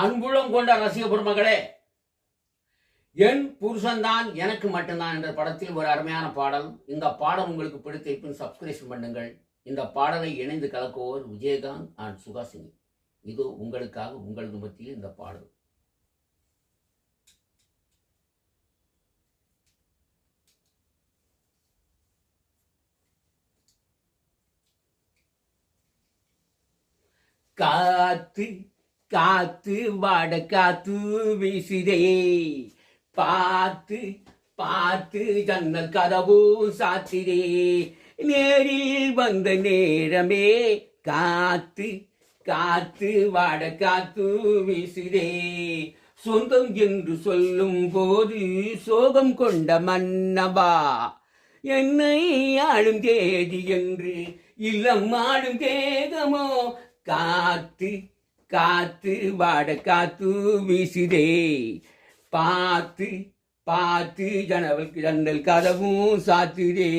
அன்புள்ளம் கொண்ட ரசிக பெருமகளே, என் புருஷன்தான் எனக்கு மட்டும்தான் என்ற படத்தில் ஒரு அருமையான பாடல். இந்த பாடல் உங்களுக்கு பிடித்திருப்பின் சப்ஸ்கிரைப் பண்ணுங்கள். இந்த பாடலை இணைந்து கலக்குவோர் விஜயகாந்த் அண்ட் சுஹாசினி. இது உங்களுக்காக உங்களது மத்தியில் இந்த பாடல். காத்து காத்து வாட காத்து வீசுதே, பார்த்து பார்த்து ஜன்னல் கதவு சாத்திரே, நேரில் வந்த நேரமே காத்து காத்து வாட காத்து வீசுதே, சொந்தம் என்று சொல்லும் போது சோகம் கொண்ட மன்னவா, என்னை ஆளும் தேதி என்று இல்லம் ஆளும் தேகமோ, காத்து காத்து வாட காத்து வீசுதே, பார்த்து பார்த்து ஜன்னல் கதவும் சாத்துதே.